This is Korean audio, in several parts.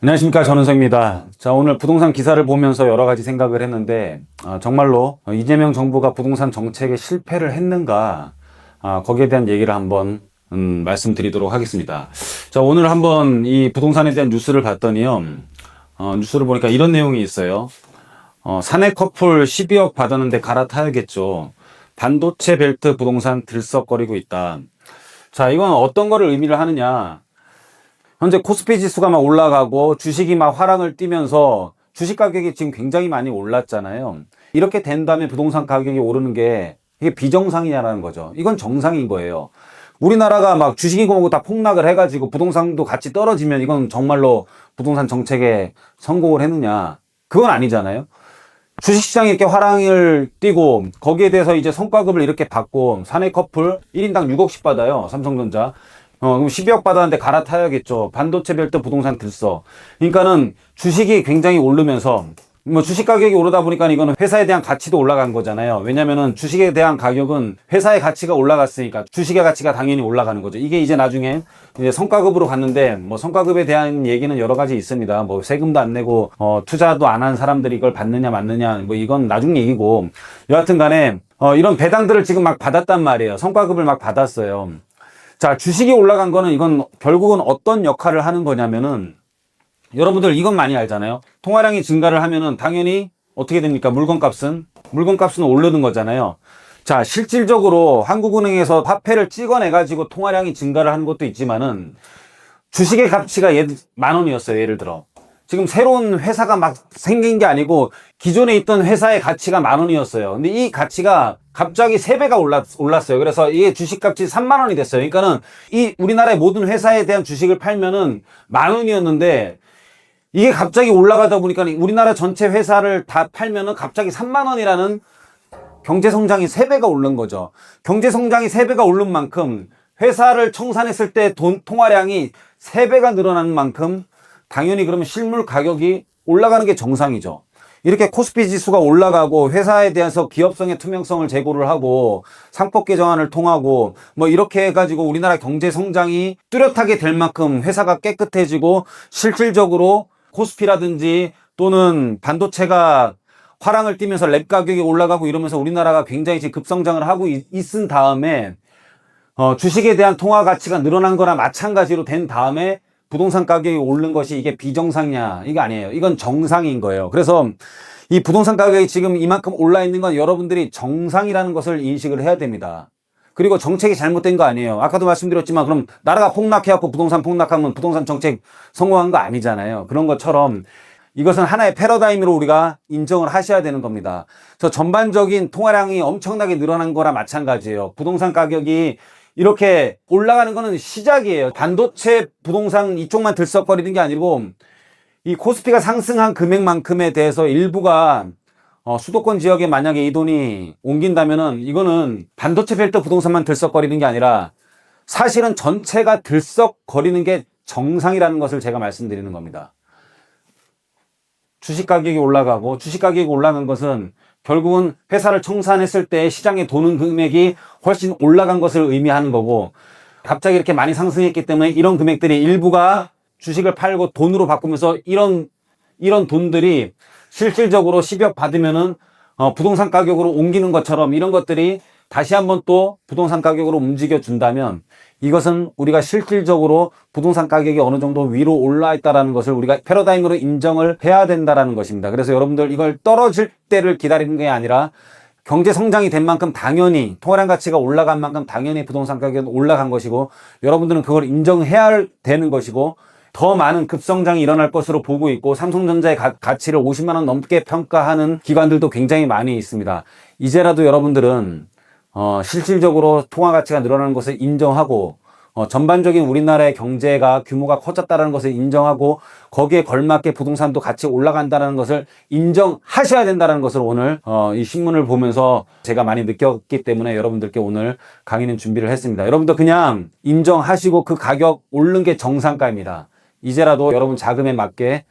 안녕하십니까, 전은석입니다. 자, 오늘 부동산 기사를 보면서 여러 가지 생각을 했는데 정말로 이재명 정부가 부동산 정책에 실패를 했는가, 거기에 대한 얘기를 한번 말씀드리도록 하겠습니다. 자, 오늘 한번 이 부동산에 대한 뉴스를 봤더니요, 뉴스를 보니까 이런 내용이 있어요. 사내 커플 12억 받았는데 갈아타야겠죠. 반도체 벨트 부동산 들썩거리고 있다. 자, 이건 어떤 거를 의미를 하느냐. 현재 코스피 지수가 막 올라가고 주식이 막 화랑을 띠면서 주식 가격이 지금 굉장히 많이 올랐잖아요. 이렇게 된 다음에 부동산 가격이 오르는 게 이게 비정상이냐라는 거죠. 이건 정상인 거예요. 우리나라가 막 주식이 뭐고 다 폭락을 해가지고 부동산도 같이 떨어지면 이건 정말로 부동산 정책에 성공을 했느냐? 그건 아니잖아요. 주식시장이 이렇게 화랑을 띠고 거기에 대해서 이제 성과급을 이렇게 받고 사내 커플 1인당 6억씩 받아요. 삼성전자. 그럼 12억 받았는데 갈아타야겠죠. 반도체 벨트 부동산 들썩. 그러니까는 주식이 굉장히 오르면서 뭐 주식 가격이 오르다 보니까 이거는 회사에 대한 가치도 올라간 거잖아요. 왜냐면은 주식에 대한 가격은 회사의 가치가 올라갔으니까 주식의 가치가 당연히 올라가는 거죠. 이게 이제 나중에 이제 성과급으로 갔는데 뭐 성과급에 대한 얘기는 여러 가지 있습니다. 뭐 세금도 안 내고 투자도 안 한 사람들이 이걸 받느냐 맞느냐 뭐 이건 나중 얘기고, 여하튼 간에 이런 배당들을 지금 막 받았단 말이에요. 성과급을 막 받았어요. 자, 주식이 올라간 거는 이건 결국은 어떤 역할을 하는 거냐면은, 여러분들 이건 많이 알잖아요. 통화량이 증가를 하면은 당연히 어떻게 됩니까? 물건값은 오르는 거잖아요. 자, 실질적으로 한국은행에서 화폐를 찍어내가지고 통화량이 증가를 하는 것도 있지만은 주식의 가치가 10,000원이었어요. 예를 들어. 지금 새로운 회사가 막 생긴 게 아니고 기존에 있던 회사의 가치가 10,000원이었어요. 근데 이 가치가 갑자기 3배가 올랐어요. 그래서 이게 주식값이 30,000원이 됐어요. 그러니까는 이 우리나라의 모든 회사에 대한 주식을 팔면은 10,000원이었는데 이게 갑자기 올라가다 보니까 우리나라 전체 회사를 다 팔면은 갑자기 30,000원이라는 경제성장이 3배가 오른 거죠. 경제성장이 3배가 오른 만큼 회사를 청산했을 때 통화량이 3배가 늘어나는 만큼 당연히 그러면 실물 가격이 올라가는 게 정상이죠. 이렇게 코스피 지수가 올라가고 회사에 대해서 기업성의 투명성을 제고를 하고 상법 개정안을 통하고 뭐 이렇게 해가지고 우리나라 경제 성장이 뚜렷하게 될 만큼 회사가 깨끗해지고 실질적으로 코스피라든지 또는 반도체가 화랑을 띠면서 랩 가격이 올라가고 이러면서 우리나라가 굉장히 지금 급성장을 하고 있은 다음에 주식에 대한 통화 가치가 늘어난 거나 마찬가지로 된 다음에 부동산 가격이 오른 것이 이게 비정상이냐? 이게 아니에요. 이건 정상인 거예요. 그래서 이 부동산 가격이 지금 이만큼 올라 있는 건 여러분들이 정상이라는 것을 인식을 해야 됩니다. 그리고 정책이 잘못된 거 아니에요. 아까도 말씀드렸지만 그럼 나라가 폭락해갖고 부동산 폭락하면 부동산 정책 성공한 거 아니잖아요. 그런 것처럼 이것은 하나의 패러다임으로 우리가 인정을 하셔야 되는 겁니다. 저 전반적인 통화량이 엄청나게 늘어난 거나 마찬가지예요. 부동산 가격이 이렇게 올라가는 거는 시작이에요. 반도체 부동산 이쪽만 들썩거리는 게 아니고 이 코스피가 상승한 금액만큼에 대해서 일부가 수도권 지역에 만약에 이 돈이 옮긴다면은 이거는 반도체 벨트 부동산만 들썩거리는 게 아니라 사실은 전체가 들썩거리는 게 정상이라는 것을 제가 말씀드리는 겁니다. 주식 가격이 올라가고 주식 가격이 올라간 것은 결국은 회사를 청산했을 때 시장에 도는 금액이 훨씬 올라간 것을 의미하는 거고, 갑자기 이렇게 많이 상승했기 때문에 이런 금액들이 일부가 주식을 팔고 돈으로 바꾸면서 이런 돈들이 실질적으로 10억 받으면은 부동산 가격으로 옮기는 것처럼 이런 것들이 다시 한번 또 부동산 가격으로 움직여 준다면 이것은 우리가 실질적으로 부동산 가격이 어느 정도 위로 올라 있다라는 것을 우리가 패러다임으로 인정을 해야 된다라는 것입니다. 그래서 여러분들 이걸 떨어질 때를 기다리는 게 아니라 경제 성장이 된 만큼 당연히 통화량 가치가 올라간 만큼 당연히 부동산 가격은 올라간 것이고, 여러분들은 그걸 인정해야 되는 것이고, 더 많은 급성장이 일어날 것으로 보고 있고, 삼성전자의 가치를 50만 원 넘게 평가하는 기관들도 굉장히 많이 있습니다. 이제라도 여러분들은 실질적으로 통화 가치가 늘어나는 것을 인정하고 전반적인 우리나라의 경제가 규모가 커졌다는 것을 인정하고 거기에 걸맞게 부동산도 같이 올라간다는 것을 인정하셔야 된다는 것을 오늘 이 신문을 보면서 제가 많이 느꼈기 때문에 여러분들께 오늘 강의는 준비를 했습니다. 여러분도 그냥 인정하시고 그 가격 오른 게 정상가입니다. 이제라도 여러분 자금에 맞게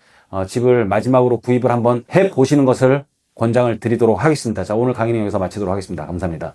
집을 마지막으로 구입을 한번 해보시는 것을 권장을 드리도록 하겠습니다. 자, 오늘 강의는 여기서 마치도록 하겠습니다. 감사합니다.